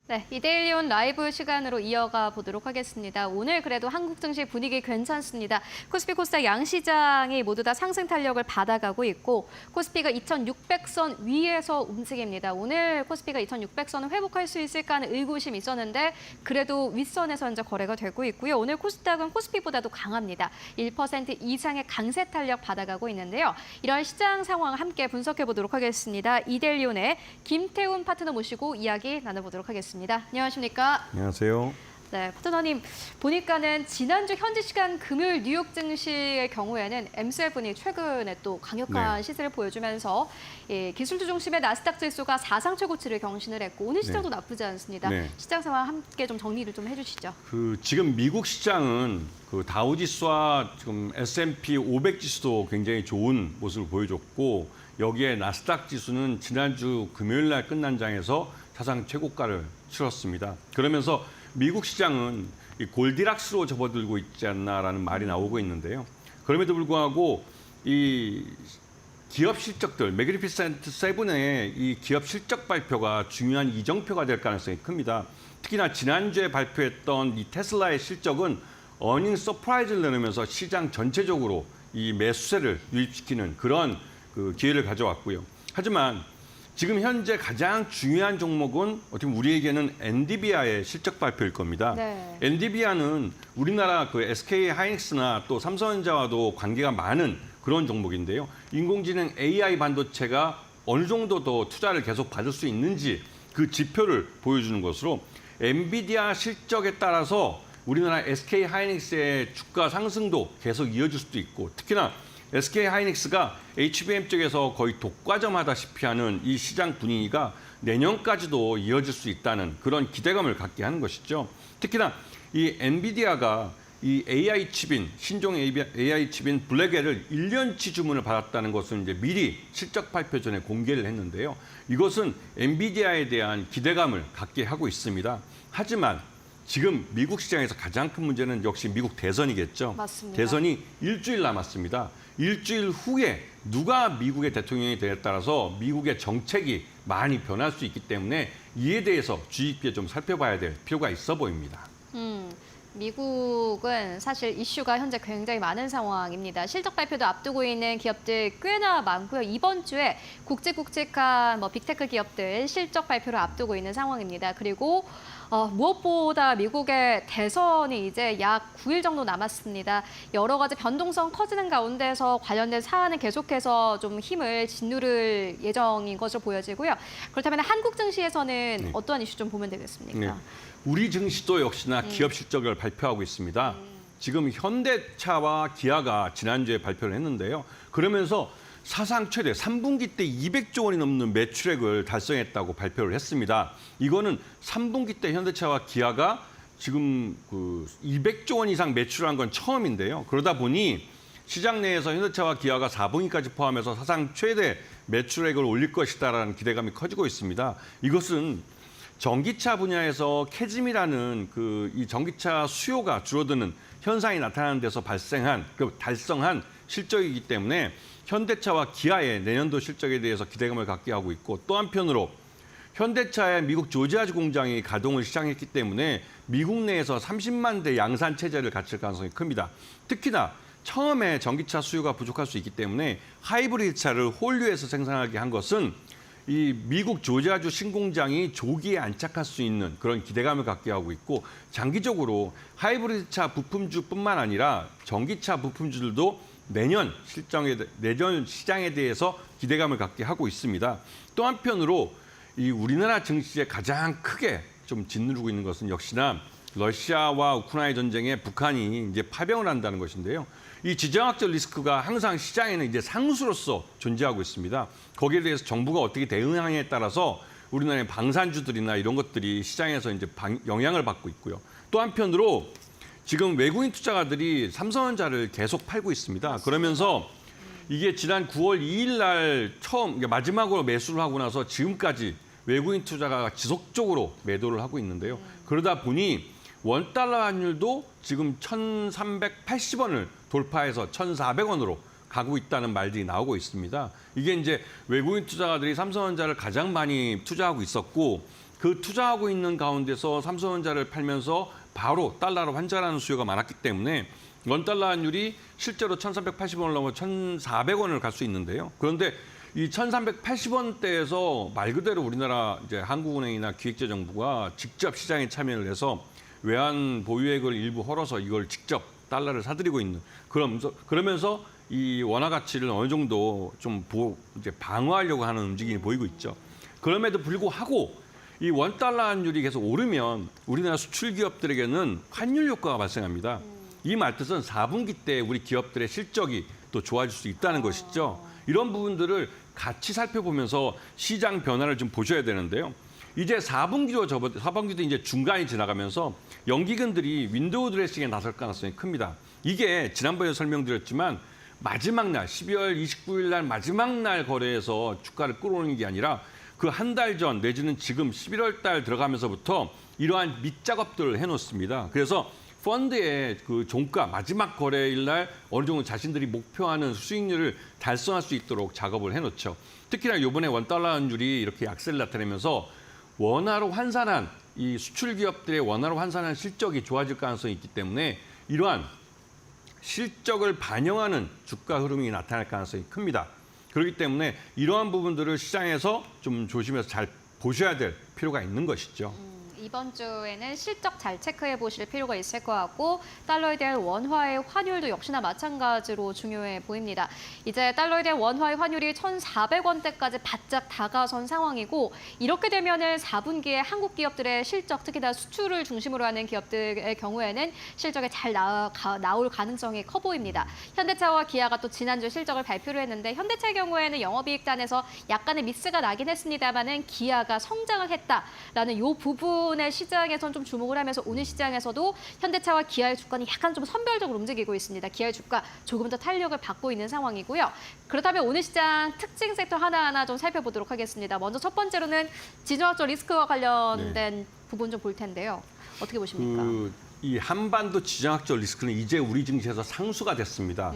네, 이데일리온 라이브 시간으로 이어가 보도록 하겠습니다. 오늘 그래도 한국 증시 분위기 괜찮습니다. 코스피, 코스닥 양시장이 모두 다 상승 탄력을 받아가고 있고 코스피가 2,600선 위에서 움직입니다. 오늘 코스피가 2,600선을 회복할 수 있을까 하는 의구심이 있었는데 그래도 윗선에서 현재 거래가 되고 있고요. 오늘 코스닥은 코스피보다도 강합니다. 1% 이상의 강세 탄력 받아가고 있는데요. 이런 시장 상황 함께 분석해 보도록 하겠습니다. 이데일리온의 김태훈 파트너 모시고 이야기 나눠보도록 하겠습니다. 안녕하십니까? 안녕하세요. 네, 파트너님 보니까는 지난주 현지 시간 금요일 뉴욕 증시의 경우에는 M7이 최근에 또 강력한 시세를 보여주면서 기술주 중심의 나스닥 지수가 사상 최고치를 경신을 했고 오늘 시장도 나쁘지 않습니다. 시장 상황 함께 좀 정리를 좀 해주시죠. 지금 미국 시장은 다우 지수와 지금 S&P 500 지수도 굉장히 좋은 모습을 보여줬고 여기에 나스닥 지수는 지난주 금요일 날 끝난 장에서 사상 최고가를 치렀습니다. 그러면서 미국 시장은 이 골디락스로 접어들고 있지 않나라는 말이 나오고 있는데요. 그럼에도 불구하고 이 기업 실적들, 매그니피센트 세븐의 이 기업 실적 발표가 중요한 이정표가 될 가능성이 큽니다. 특히나 지난주에 발표했던 이 테슬라의 실적은 어닝 서프라이즈를 내놓으면서 시장 전체적으로 이 매수세를 유입시키는 그런 기회를 가져왔고요. 하지만 지금 현재 가장 중요한 종목은 어떻게 보면 우리에게는 엔비디아의 실적 발표일 겁니다. 엔비디아는 우리나라 SK 하이닉스나 또 삼성전자와도 관계가 많은 그런 종목인데요. 인공지능 AI 반도체가 어느 정도 더 투자를 계속 받을 수 있는지 그 지표를 보여주는 것으로 엔비디아 실적에 따라서 우리나라 SK 하이닉스의 주가 상승도 계속 이어질 수도 있고 특히나 SK 하이닉스가 HBM 쪽에서 거의 독과점하다시피 하는 이 시장 분위기가 내년까지도 이어질 수 있다는 그런 기대감을 갖게 하는 것이죠. 특히나 이 엔비디아가 이 AI 칩인 신종 AI 칩인 블랙웰을 1년치 주문을 받았다는 것을 이제 미리 실적 발표 전에 공개를 했는데요. 이것은 엔비디아에 대한 기대감을 갖게 하고 있습니다. 하지만 지금 미국 시장에서 가장 큰 문제는 역시 미국 대선이겠죠. 맞습니다. 대선이 일주일 남았습니다. 일주일 후에 누가 미국의 대통령이 되에 따라서 미국의 정책이 많이 변할 수 있기 때문에 이에 대해서 주의 깊게 좀 살펴봐야 될 필요가 있어 보입니다. 미국은 사실 이슈가 현재 굉장히 많은 상황입니다. 실적 발표도 앞두고 있는 기업들 꽤나 많고요. 이번 주에 굵직굵직한 빅테크 기업들 실적 발표를 앞두고 있는 상황입니다. 그리고 무엇보다 미국의 대선이 이제 약 9일 정도 남았습니다. 여러 가지 변동성 커지는 가운데서 관련된 사안은 계속해서 좀 힘을 짓누를 예정인 것으로 보여지고요. 그렇다면 한국 증시에서는 어떠한 이슈 좀 보면 되겠습니까? 우리 증시도 역시나 기업 실적을 발표하고 있습니다. 지금 현대차와 기아가 지난주에 발표를 했는데요. 그러면서 사상 최대 3분기 때 200조 원이 넘는 매출액을 달성했다고 발표를 했습니다. 이거는 3분기 때 현대차와 기아가 지금 200조 원 이상 매출한 건 처음인데요. 그러다 보니 시장 내에서 현대차와 기아가 4분기까지 포함해서 사상 최대 매출액을 올릴 것이다라는 기대감이 커지고 있습니다. 이것은 전기차 분야에서 캐즘이라는 이 전기차 수요가 줄어드는 현상이 나타나는 데서 달성한 실적이기 때문에 현대차와 기아의 내년도 실적에 대해서 기대감을 갖게 하고 있고 또 한편으로 현대차의 미국 조지아주 공장이 가동을 시작했기 때문에 미국 내에서 30만 대 양산 체제를 갖출 가능성이 큽니다. 특히나 처음에 전기차 수요가 부족할 수 있기 때문에 하이브리드 차를 홀류에서 생산하게 한 것은 이 미국 조지아주 신공장이 조기에 안착할 수 있는 그런 기대감을 갖게 하고 있고 장기적으로 하이브리드 차 부품주뿐만 아니라 전기차 부품주들도 내년 시장에 대해서 기대감을 갖게 하고 있습니다. 또 한편으로 이 우리나라 증시에 가장 크게 좀 짓누르고 있는 것은 역시나 러시아와 우크라이나 전쟁에 북한이 이제 파병을 한다는 것인데요. 이 지정학적 리스크가 항상 시장에는 이제 상수로서 존재하고 있습니다. 거기에 대해서 정부가 어떻게 대응하느냐에 따라서 우리나라의 방산주들이나 이런 것들이 시장에서 이제 영향을 받고 있고요. 또 한편으로 지금 외국인 투자가들이 삼성전자를 계속 팔고 있습니다. 그러면서 이게 지난 9월 2일 날 처음 마지막으로 매수를 하고 나서 지금까지 외국인 투자가 지속적으로 매도를 하고 있는데요. 그러다 보니 원달러 환율도 지금 1,380원을 돌파해서 1,400원으로 가고 있다는 말들이 나오고 있습니다. 이게 이제 외국인 투자가들이 삼성전자를 가장 많이 투자하고 있었고 그 투자하고 있는 가운데서 삼성전자를 팔면서 바로 달러로 환전하는 수요가 많았기 때문에 원달러 환율이 실제로 1,380원을 넘어 1,400원을 갈 수 있는데요. 그런데 이 1,380원대에서 말 그대로 우리나라 이제 한국은행이나 기획재정부가 직접 시장에 참여를 해서 외환 보유액을 일부 헐어서 이걸 직접 달러를 사들이고 있는 그러면서 이 원화 가치를 어느 정도 좀 이제 방어하려고 하는 움직임이 보이고 있죠. 그럼에도 불구하고 이 원달러 환율이 계속 오르면 우리나라 수출 기업들에게는 환율 효과가 발생합니다. 이 말뜻은 4분기 때 우리 기업들의 실적이 또 좋아질 수 있다는 것이죠. 이런 부분들을 같이 살펴보면서 시장 변화를 좀 보셔야 되는데요. 이제 4분기도 이제 중간이 지나가면서 연기금들이 윈도우 드레싱에 나설 가능성이 큽니다. 이게 지난번에 설명드렸지만 마지막 날 12월 29일 날 마지막 날 거래에서 주가를 끌어오는 게 아니라 그 한 달 전 내지는 지금 11월 달 들어가면서부터 이러한 밑작업들을 해놓습니다. 그래서 펀드의 그 종가 마지막 거래일 날 어느 정도 자신들이 목표하는 수익률을 달성할 수 있도록 작업을 해놓죠. 특히나 이번에 원달러 환율이 이렇게 약세를 나타내면서 원화로 환산한 이 수출 기업들의 원화로 환산한 실적이 좋아질 가능성이 있기 때문에 이러한 실적을 반영하는 주가 흐름이 나타날 가능성이 큽니다. 그렇기 때문에 이러한 부분들을 시장에서 좀 조심해서 잘 보셔야 될 필요가 있는 것이죠. 이번 주에는 실적 잘 체크해 보실 필요가 있을 것 같고 달러에 대한 원화의 환율도 역시나 마찬가지로 중요해 보입니다. 이제 달러에 대한 원화의 환율이 1,400원대까지 바짝 다가선 상황이고 이렇게 되면은 4분기에 한국 기업들의 실적, 특히나 수출을 중심으로 하는 기업들의 경우에는 실적이 잘 나올 가능성이 커 보입니다. 현대차와 기아가 또 지난주 실적을 발표를 했는데 현대차의 경우에는 영업이익단에서 약간의 미스가 나긴 했습니다만은 기아가 성장을 했다라는 이 부분의 시장에선 좀 주목을 하면서 오늘 시장에서도 현대차와 기아의 주가는 약간 좀 선별적으로 움직이고 있습니다. 기아의 주가 조금 더 탄력을 받고 있는 상황이고요. 그렇다면 오늘 시장 특징 섹터 하나하나 좀 살펴보도록 하겠습니다. 먼저 첫 번째로는 지정학적 리스크와 관련된 부분 좀 볼 텐데요. 어떻게 보십니까? 이 한반도 지정학적 리스크는 이제 우리 증시에서 상수가 됐습니다.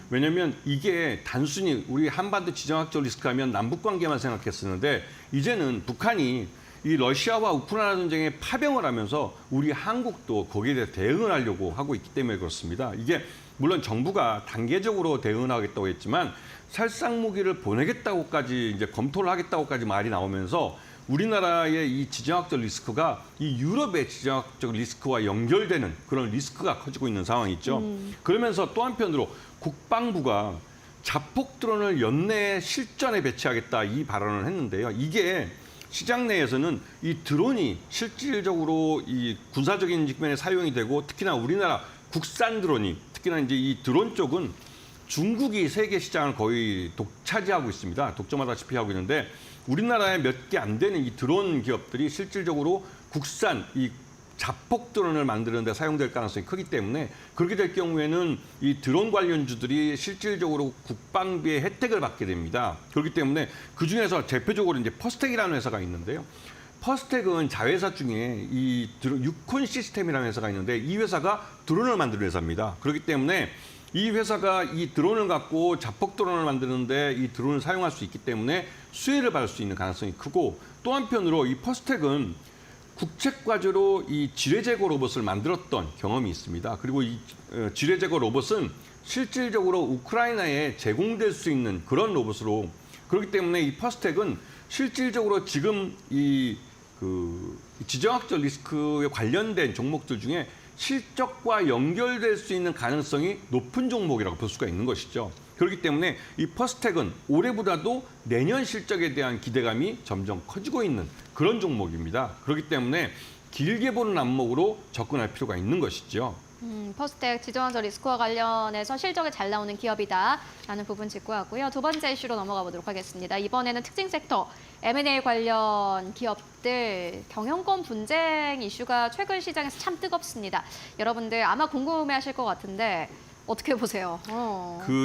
왜냐하면 이게 단순히 우리 한반도 지정학적 리스크 하면 남북 관계만 생각했었는데 이제는 북한이 이 러시아와 우크라이나 전쟁에 파병을 하면서 우리 한국도 거기에 대해 대응을 하려고 하고 있기 때문에 그렇습니다. 이게 물론 정부가 단계적으로 대응하겠다고 했지만 살상 무기를 보내겠다고까지 이제 검토를 하겠다고까지 말이 나오면서 우리나라의 이 지정학적 리스크가 이 유럽의 지정학적 리스크와 연결되는 그런 리스크가 커지고 있는 상황이죠. 그러면서 또 한편으로 국방부가 자폭 드론을 연내에 실전에 배치하겠다 이 발언을 했는데요. 이게 시장 내에서는 이 드론이 실질적으로 이 군사적인 측면에 사용이 되고 특히나 우리나라 국산 드론이 특히나 이제 이 드론 쪽은 중국이 세계 시장을 거의 독차지하고 있습니다. 독점하다시피 하고 있는데 우리나라에 몇 개 안 되는 이 드론 기업들이 실질적으로 국산 이 자폭 드론을 만드는 데 사용될 가능성이 크기 때문에 그렇게 될 경우에는 이 드론 관련주들이 실질적으로 국방비의 혜택을 받게 됩니다. 그렇기 때문에 그중에서 대표적으로 이제 퍼스텍이라는 회사가 있는데요. 퍼스텍은 자회사 중에 이 유콘 시스템이라는 회사가 있는데 이 회사가 드론을 만드는 회사입니다. 그렇기 때문에 이 회사가 이 드론을 갖고 자폭 드론을 만드는데 이 드론을 사용할 수 있기 때문에 수혜를 받을 수 있는 가능성이 크고 또 한편으로 이 퍼스텍은 국책과제로 이 지뢰 제거 로봇을 만들었던 경험이 있습니다. 그리고 이 지뢰 제거 로봇은 실질적으로 우크라이나에 제공될 수 있는 그런 로봇으로 그렇기 때문에 이 퍼스텍은 실질적으로 지금 이 지정학적 리스크에 관련된 종목들 중에 실적과 연결될 수 있는 가능성이 높은 종목이라고 볼 수가 있는 것이죠. 그렇기 때문에 이 퍼스텍은 올해보다도 내년 실적에 대한 기대감이 점점 커지고 있는 그런 종목입니다. 그렇기 때문에 길게 보는 안목으로 접근할 필요가 있는 것이죠. 퍼스텍 지정학적 리스크와 관련해서 실적이 잘 나오는 기업이다라는 부분 짚고 왔고요. 두 번째 이슈로 넘어가 보도록 하겠습니다. 이번에는 특징 섹터 M&A 관련 기업들 경영권 분쟁 이슈가 최근 시장에서 참 뜨겁습니다. 여러분들 아마 궁금해하실 것 같은데 어떻게 보세요?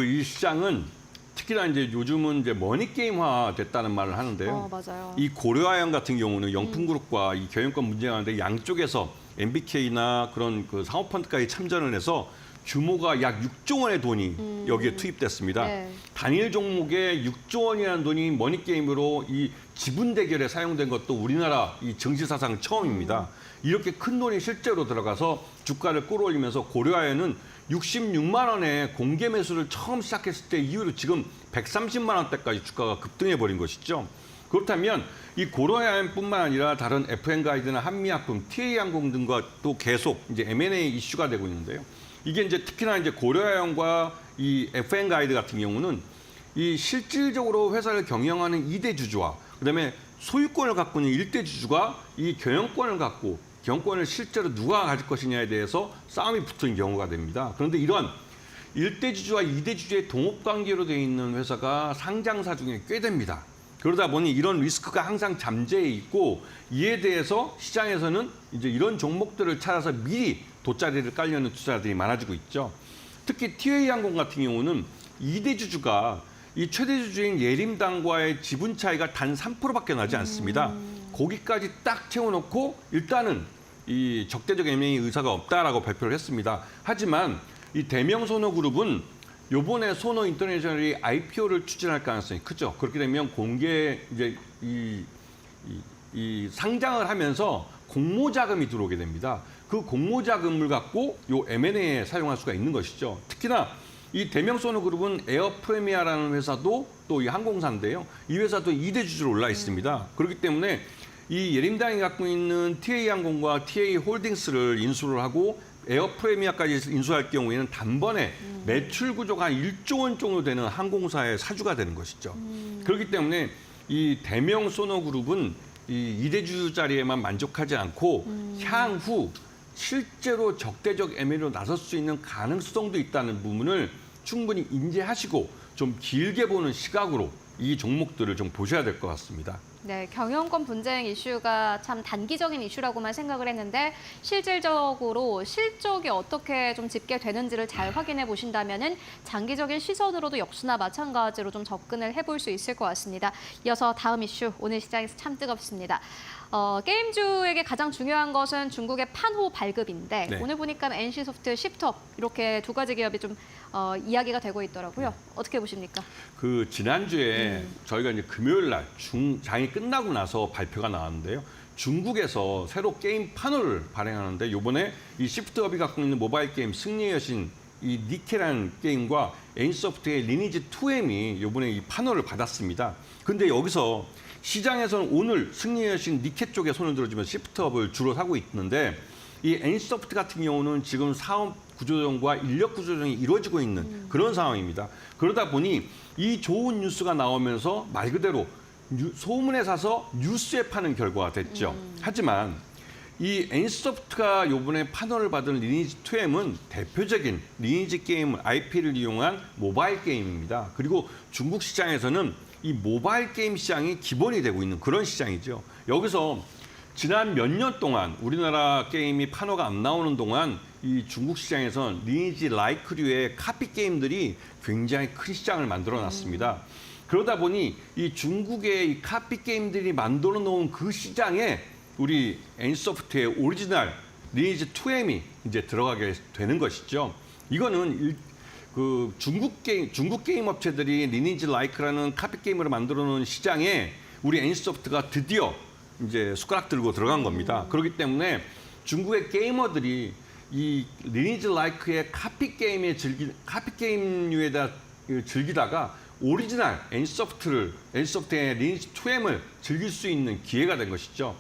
이 시장은 특히나 이제 요즘은 이제 머니 게임화 됐다는 말을 하는데요. 맞아요. 이 고려아연 같은 경우는 영풍그룹과 이 경영권 문제가 있는데 양쪽에서 MBK나 그런 그 사모펀드까지 참전을 해서 규모가 약 6조 원의 돈이 여기에 투입됐습니다. 네. 단일 종목에 6조 원이라는 돈이 머니게임으로 이 지분 대결에 사용된 것도 우리나라 이 증시 사상 처음입니다. 이렇게 큰 돈이 실제로 들어가서 주가를 끌어올리면서 고려아연은 66만 원에 공개 매수를 처음 시작했을 때 이후로 지금 130만 원대까지 주가가 급등해 버린 것이죠. 그렇다면 이 고려아연뿐만 아니라 다른 FN가이드나 한미약품, TA항공 등과 또 계속 이제 M&A 이슈가 되고 있는데요. 이게 이제 특히나 이제 고려아연과 이 FN가이드 같은 경우는 이 실질적으로 회사를 경영하는 2대 주주와 그다음에 소유권을 갖고 있는 1대 주주가 이 경영권을 갖고 경영권을 실제로 누가 가질 것이냐에 대해서 싸움이 붙은 경우가 됩니다. 그런데 이런 1대 주주와 2대 주주의 동업관계로 되어 있는 회사가 상장사 중에 꽤 됩니다. 그러다 보니 이런 리스크가 항상 잠재해 있고 이에 대해서 시장에서는 이제 이런 종목들을 찾아서 미리 돗자리를 깔려는 투자들이 많아지고 있죠. 특히 TA항공 같은 경우는 2대 주주가 이 최대 주주인 예림당과의 지분 차이가 단 3%밖에 나지 않습니다. 거기까지 딱 채워놓고 일단은 이 적대적 M&A 의사가 없다라고 발표를 했습니다. 하지만 이 대명소노그룹은 요번에 소노 인터내셔널이 IPO를 추진할 가능성이 크죠. 그렇게 되면 공개 이제 이 상장을 하면서 공모 자금이 들어오게 됩니다. 그 공모 자금을 갖고 요 M&A에 사용할 수가 있는 것이죠. 특히나 이 대명소노그룹은 에어프레미아라는 회사도 또 이 항공사인데요. 이 회사도 2대 주주로 올라 있습니다. 그렇기 때문에 이 예림당이 갖고 있는 TA항공과 TA홀딩스를 인수를 하고 에어프레미아까지 인수할 경우에는 단번에 매출 구조가 한 1조 원 정도 되는 항공사의 사주가 되는 것이죠. 그렇기 때문에 이 대명소노그룹은 이 2대 주주 자리에만 만족하지 않고 향후 실제로 적대적 M&A로 나설 수 있는 가능성도 있다는 부분을 충분히 인지하시고 좀 길게 보는 시각으로 이 종목들을 좀 보셔야 될 것 같습니다. 네, 경영권 분쟁 이슈가 참 단기적인 이슈라고만 생각을 했는데 실질적으로 실적이 어떻게 좀 집계되는지를 잘 확인해 보신다면은 장기적인 시선으로도 역시나 마찬가지로 좀 접근을 해볼 수 있을 것 같습니다. 이어서 다음 이슈, 오늘 시장에서 참 뜨겁습니다. 게임주에게 가장 중요한 것은 중국의 판호 발급인데 네. 오늘 보니까 NC소프트, 시프트업 이렇게 두 가지 기업이 좀 이야기가 되고 있더라고요. 어떻게 보십니까? 그 지난주에 저희가 이제 금요일 날 장이 끝나고 나서 발표가 나왔는데요. 중국에서 새로 게임 판호를 발행하는데 이번에 이 시프트업이 갖고 있는 모바일 게임 승리의 여신 이 니케라는 게임과 NC소프트의 리니지 2M이 이번에 이 판호를 받았습니다. 근데 여기서 시장에서는 오늘 승리의 여신 니케 쪽에 손을 들어주면 시프트업을 주로 사고 있는데 이 NC소프트 같은 경우는 지금 사업 구조조정과 인력 구조조정이 이루어지고 있는 그런 상황입니다. 그러다 보니 이 좋은 뉴스가 나오면서 말 그대로 소문에 사서 뉴스에 파는 결과가 됐죠. 하지만 이 NC소프트가 이번에 판호를 받은 리니지 2M은 대표적인 리니지 게임 IP를 이용한 모바일 게임입니다. 그리고 중국 시장에서는 이 모바일 게임 시장이 기본이 되고 있는 그런 시장이죠. 여기서 지난 몇 년 동안 우리나라 게임이 판호가 안 나오는 동안 이 중국 시장에선 리니지 라이크류의 카피 게임들이 굉장히 큰 시장을 만들어 놨습니다. 그러다 보니 이 중국의 이 카피 게임들이 만들어 놓은 그 시장에 우리 NC소프트의 오리지널 리니지 2M이 이제 들어가게 되는 것이죠. 이거는 그 중국 게임 업체들이 리니지 라이크라는 카피 게임을 만들어 놓은 시장에 우리 NC소프트가 드디어 이제 숟가락 들고 들어간 겁니다. 그렇기 때문에 중국의 게이머들이 이 리니지 라이크의 카피 게임류에다 즐기다가 오리지널 NC소프트의 리니지 2M을 즐길 수 있는 기회가 된 것이죠.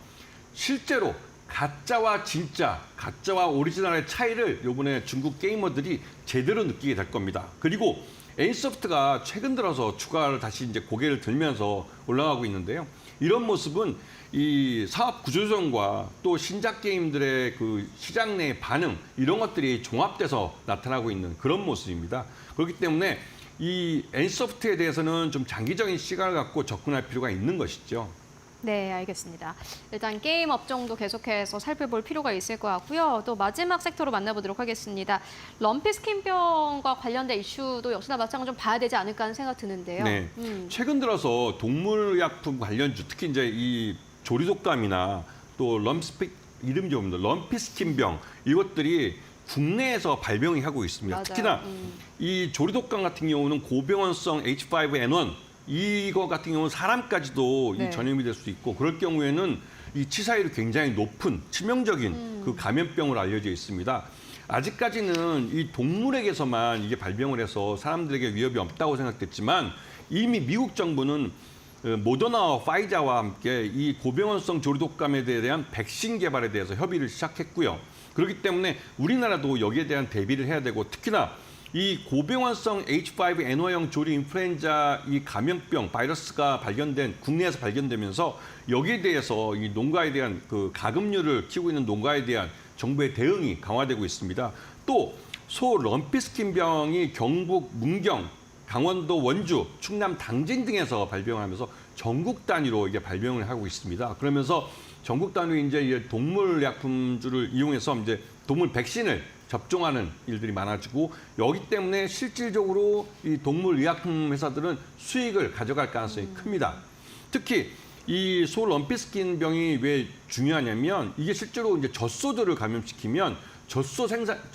실제로 가짜와 진짜, 가짜와 오리지널의 차이를 이번에 중국 게이머들이 제대로 느끼게 될 겁니다. 그리고 NC소프트가 최근 들어서 주가를 다시 이제 고개를 들면서 올라가고 있는데요. 이런 모습은 이 사업 구조조정과 또 신작 게임들의 그 시장 내 반응 이런 것들이 종합돼서 나타나고 있는 그런 모습입니다. 그렇기 때문에 이 NC소프트에 대해서는 좀 장기적인 시간을 갖고 접근할 필요가 있는 것이죠. 네, 알겠습니다. 일단 게임 업종도 계속해서 살펴볼 필요가 있을 것 같고요. 또 마지막 섹터로 만나보도록 하겠습니다. 럼피 스킨병과 관련된 이슈도 역시나 마찬가지로 좀 봐야 되지 않을까 하는 생각 드는데요. 네. 최근 들어서 동물의약품 관련주, 특히 이제 이 조리독감이나 또 이름이 좀 럼피스킨병 이것들이 국내에서 발병이 하고 있습니다. 맞아요. 특히나 이 조리독감 같은 경우는 고병원성 H5N1 이거 같은 경우는 사람까지도 네. 이 전염이 될 수 있고 그럴 경우에는 이 치사율이 굉장히 높은 치명적인 그 감염병으로 알려져 있습니다. 아직까지는 이 동물에게서만 이게 발병을 해서 사람들에게 위협이 없다고 생각됐지만 이미 미국 정부는 모더나와 파이자와 함께 이 고병원성 조리독감에 대한 백신 개발에 대해서 협의를 시작했고요. 그렇기 때문에 우리나라도 여기에 대한 대비를 해야 되고 특히나 이 고병원성 H5N1형 조리 인플루엔자 이 감염병 바이러스가 국내에서 발견되면서 여기에 대해서 이 농가에 대한 그 가금류를 키우고 있는 농가에 대한 정부의 대응이 강화되고 있습니다. 또 소 럼피스킨병이 경북 문경, 강원도 원주, 충남 당진 등에서 발병하면서 전국 단위로 이게 발병을 하고 있습니다. 그러면서 전국 단위로 이제 동물 약품주를 이용해서 이제 동물 백신을 접종하는 일들이 많아지고 여기 때문에 실질적으로 이 동물 의약품 회사들은 수익을 가져갈 가능성이 큽니다. 특히 이 소 럼피스킨병이 왜 중요하냐면 이게 실제로 이제 젖소들을 감염시키면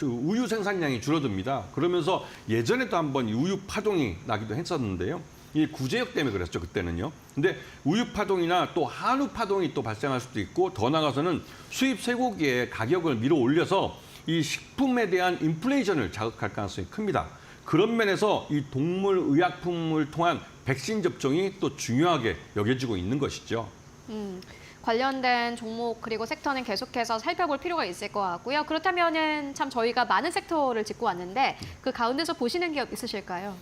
우유 생산량이 줄어듭니다. 그러면서 예전에도 한번 우유 파동이 나기도 했었는데요. 이 구제역 때문에 그랬죠, 그때는요. 근데 우유 파동이나 또 한우 파동이 또 발생할 수도 있고 더 나아가서는 수입 쇠고기의 가격을 밀어 올려서 이 식품에 대한 인플레이션을 자극할 가능성이 큽니다. 그런 면에서 이 동물 의약품을 통한 백신 접종이 또 중요하게 여겨지고 있는 것이죠. 관련된 종목 그리고 섹터는 계속해서 살펴볼 필요가 있을 것 같고요. 그렇다면은 참 저희가 많은 섹터를 짚고 왔는데 그 가운데서 보시는 기업 있으실까요?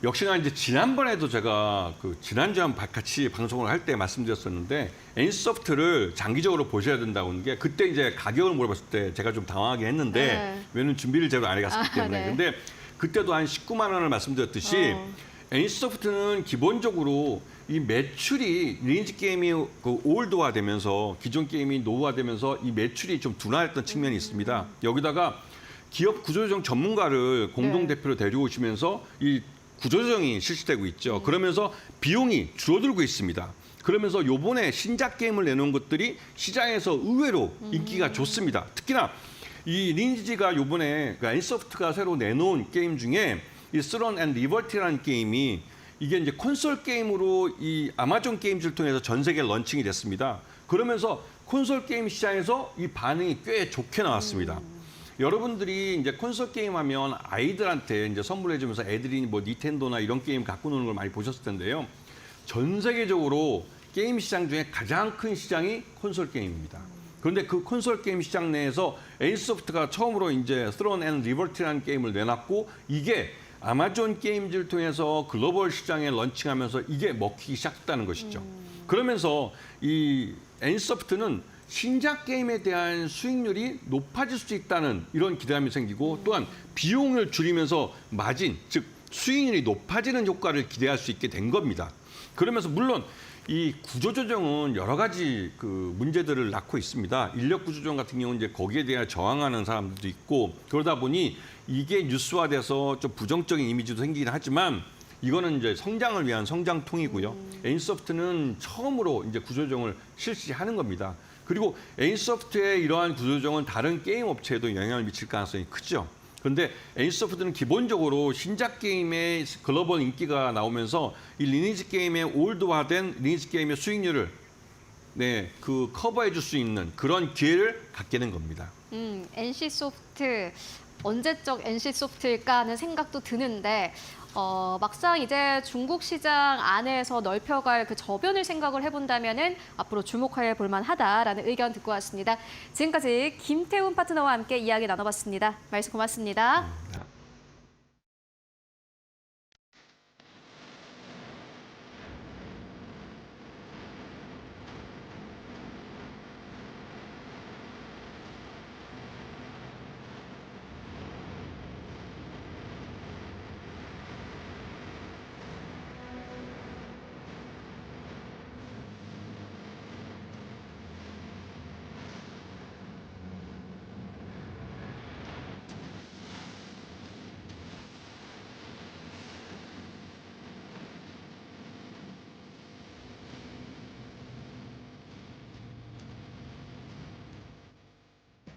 역시나 이제 지난번에도 제가 지난주에 같이 방송을 할 때 말씀드렸었는데 NC소프트를 장기적으로 보셔야 된다고 하는 게 그때 이제 가격을 물어봤을 때 제가 좀 당황하게 했는데 네. 왜냐면 준비를 제대로 안 해갔기 때문에. 네. 근데 그때도 한 19만 원을 말씀드렸듯이 NC소프트는 기본적으로 이 매출이 리니지 게임이 올드화되면서 기존 게임이 노후화되면서 이 매출이 좀 둔화했던 측면이 있습니다. 여기다가 기업 구조조정 전문가를 공동대표로 데려오시면서 이 구조조정이 실시되고 있죠. 그러면서 비용이 줄어들고 있습니다. 그러면서 요번에 신작 게임을 내놓은 것들이 시장에서 의외로 인기가 좋습니다. 특히나 이 리니지가 요번에 NC소프트가 새로 내놓은 게임 중에 이 스론 앤 리버티라는 게임이 이게 이제 콘솔 게임으로 이 아마존 게임즈를 통해서 전 세계에 런칭이 됐습니다. 그러면서 콘솔 게임 시장에서 이 반응이 꽤 좋게 나왔습니다. 여러분들이 이제 콘솔 게임 하면 아이들한테 이제 선물해주면서 애들이 뭐 닌텐도나 이런 게임 갖고 노는 걸 많이 보셨을 텐데요. 전 세계적으로 게임 시장 중에 가장 큰 시장이 콘솔 게임입니다. 그런데 그 콘솔 게임 시장 내에서 NC소프트가 처음으로 이제 스론 앤 리버티라는 게임을 내놨고 이게 아마존 게임즈를 통해서 글로벌 시장에 런칭하면서 이게 먹히기 시작했다는 것이죠. 그러면서 이 NC소프트는 신작 게임에 대한 수익률이 높아질 수 있다는 이런 기대감이 생기고 또한 비용을 줄이면서 마진, 즉 수익률이 높아지는 효과를 기대할 수 있게 된 겁니다. 그러면서 물론 이 구조조정은 여러 가지 그 문제들을 낳고 있습니다. 인력 구조조정 같은 경우는 이제 거기에 대해 저항하는 사람들도 있고 그러다 보니 이게 뉴스화돼서 좀 부정적인 이미지도 생기긴 하지만 이거는 이제 성장을 위한 성장통이고요. NC소프트는 처음으로 이제 구조조정을 실시하는 겁니다. 그리고 NC소프트의 이러한 구조조정은 다른 게임 업체에도 영향을 미칠 가능성이 크죠. 그런데 NC소프트는 기본적으로 신작 게임의 글로벌 인기가 나오면서 이 리니지 게임의 올드화된 리니지 게임의 수익률을 커버해 줄 수 있는 그런 기회를 갖게 된 겁니다. NC소프트 언제적 NC소프트일까 하는 생각도 드는데 막상 이제 중국 시장 안에서 넓혀갈 그 저변을 생각을 해본다면은 앞으로 주목해 볼 만하다라는 의견 듣고 왔습니다. 지금까지 김태훈 파트너와 함께 이야기 나눠봤습니다. 말씀 고맙습니다.